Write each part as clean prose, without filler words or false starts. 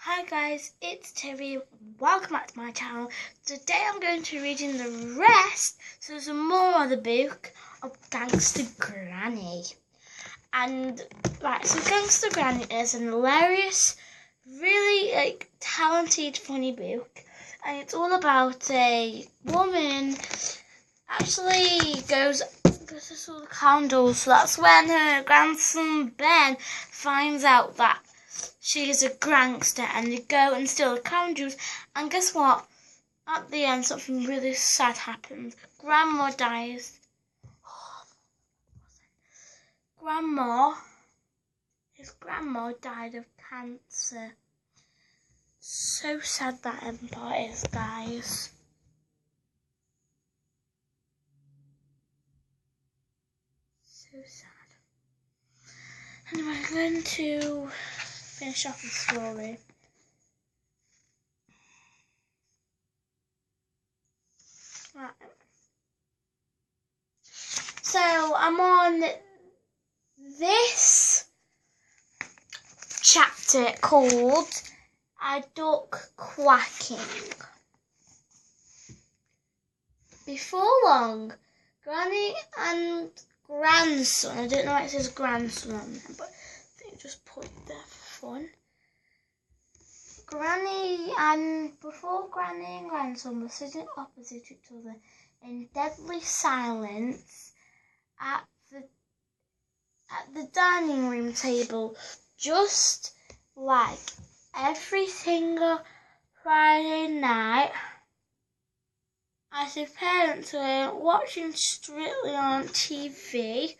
Hi guys, it's Terry. Welcome back to my channel. Today I'm going to be reading the rest, so some more of the book of Gangsta Granny. And so Gangsta Granny is an hilarious, really talented, funny book, and it's all about a woman actually goes to all the candles. So that's when her grandson Ben finds out that she is a gangster, and they go and steal the candles. And guess what? At the end, something really sad happens. Grandma dies. His grandma died of cancer. So sad that empire is, guys. So sad. Anyway, I'm going to finish off the story. Right. So I'm on this chapter called A Duck Quacking. Before long, Granny and grandson, I don't know why it says grandson on there, but I think it just put it there for fun. Before Granny and grandson were sitting opposite each other in deadly silence at the dining room table, just like every single Friday night, as if parents were watching Strictly on TV.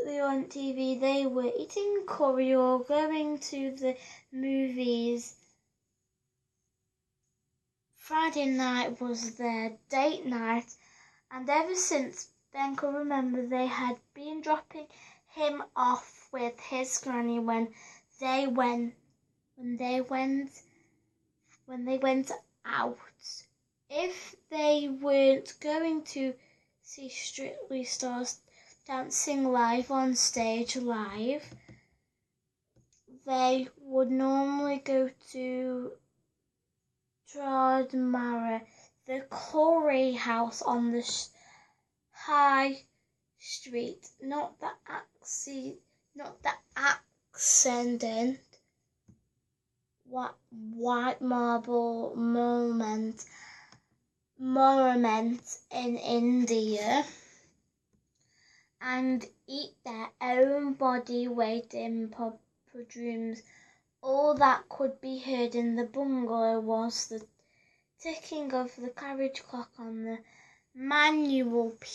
They were eating curry or going to the movies. Friday night was their date night, and ever since Ben could remember, they had been dropping him off with his granny when they went out. If they weren't going to see Strictly Stars dancing live on stage live, they would normally go to Mara, the curry house on the high street, not the accident white marble monument in India, and eat their own body weight in bedrooms. All that could be heard in the bungalow was the ticking of the carriage clock on the mantelpiece,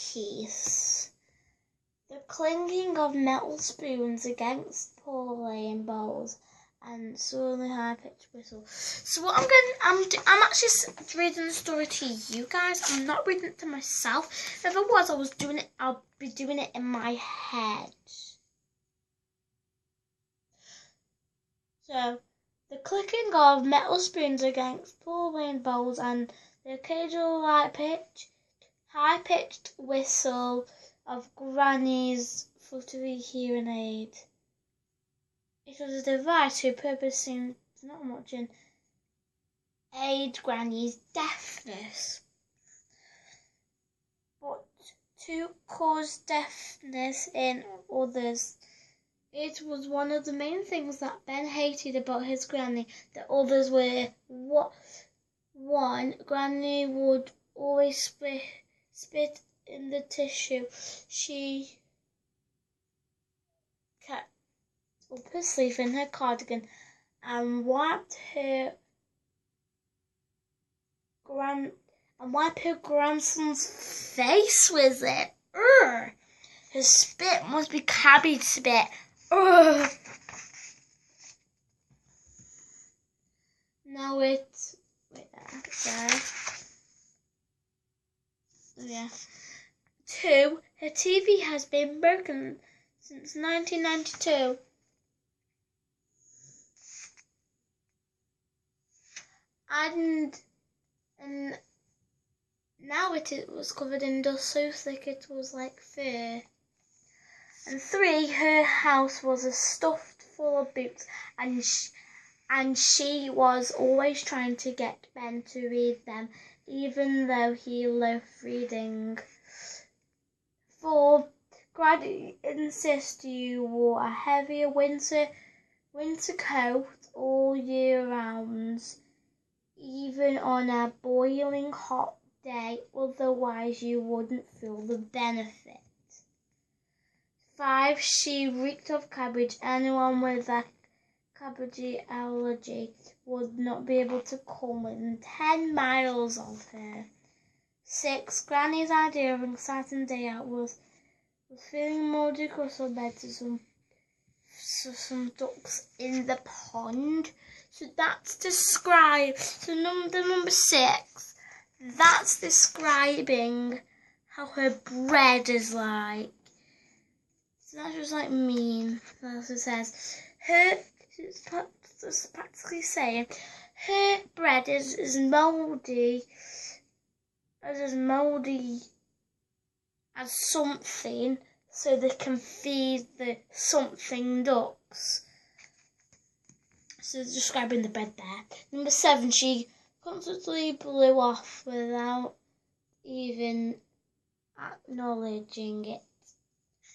the clinking of metal spoons against porcelain bowls, and surely high-pitched whistle. So what I'm actually reading the story to you guys. I'm not reading it to myself. If it was, I'll be doing it in my head. So, the clicking of metal spoons against porcelain bowls and the occasional high-pitched whistle of Granny's fluttery hearing aid. It was a device whose purpose seemed not much in aid Granny's deafness, but to cause deafness in others. It was one of the main things that Ben hated about his granny, that others were. One, Granny would always spit in the tissue she kept up her sleeve in her cardigan, and wipe her grandson's face with it. Urgh! Her spit must be cabbage spit. Ugh. Now it's yeah. 2. Her TV has been broken since 1992. And now it was covered in dust so thick it was like fur. And 3, her house was stuffed full of books, and and she was always trying to get Ben to read them, even though he loved reading. 4. Granny insists you wore a heavier winter coat all year round, even on a boiling hot day, otherwise you wouldn't feel the benefit. 5. She reeked of cabbage. Anyone with a cabbage allergy would not be able to come within 10 miles of her. 6. Granny's idea of an exciting day out was feeling mouldy crustle bed to some ducks in the pond. So that's describe. So number 6. That's describing how her bread is like. So that's just like mean. That's what it says. It's practically saying her bread is mouldy. As mouldy as something, so they can feed the something ducks. So describing the bread there. Number 7, she constantly blew off without even acknowledging it.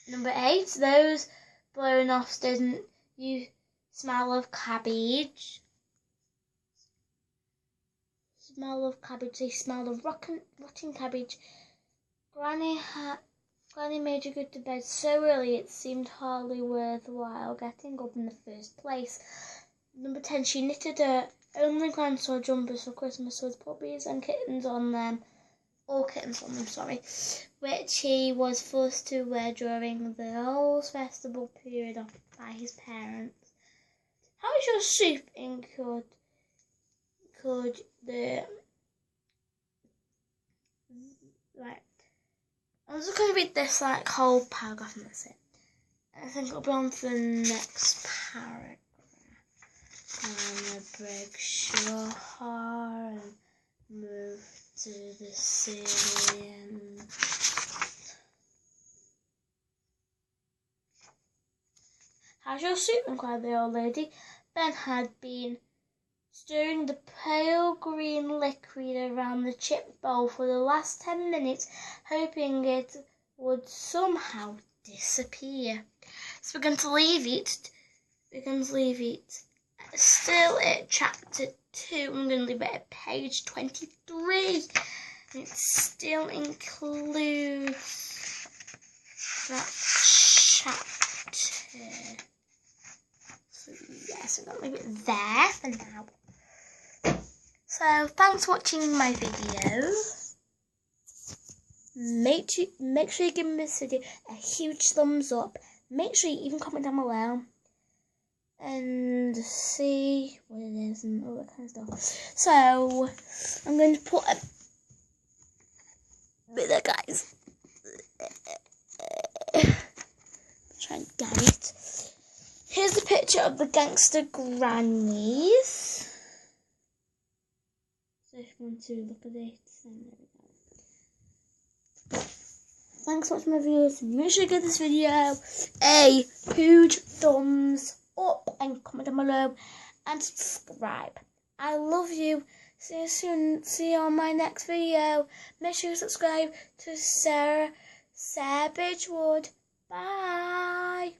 Number 8, those blown offs didn't you smell of cabbage. They smelled of rotten cabbage. Granny made you go to bed so early it seemed hardly worthwhile getting up in the first place. Number 10, she knitted her only grandson jumpers for Christmas with puppies and kittens on them. All kittens on them, sorry. Which he was forced to wear during the whole festival period by his parents. How is your soup incurred the right? I'm just going to read this whole paragraph and that's it. I think I'll be on to the next paragraph. And break your heart and move to the city and how's your soup? Inquired the old lady. Ben had been stirring the pale green liquid around the chip bowl for the last 10 minutes, hoping it would somehow disappear. So we're going to leave it. Still at chapter 2. I'm going to leave it at page 23. And it still includes that chapter. So yes, we're going to leave it there for now. So thanks for watching my video. Make sure you give this video a huge thumbs up. Make sure you even comment down below and see what it is and all that kind of stuff. So I'm going to put a bit there, guys. Try and get it. Here's a picture of the gangster grannies. So if you want to look at it, then there we go. Thanks for watching my videos. Make sure you give this video a huge thumbs up and comment down below and subscribe. I love you. See you soon. See you on my next video. Make sure you subscribe to Sarah Bridgewood. Bye.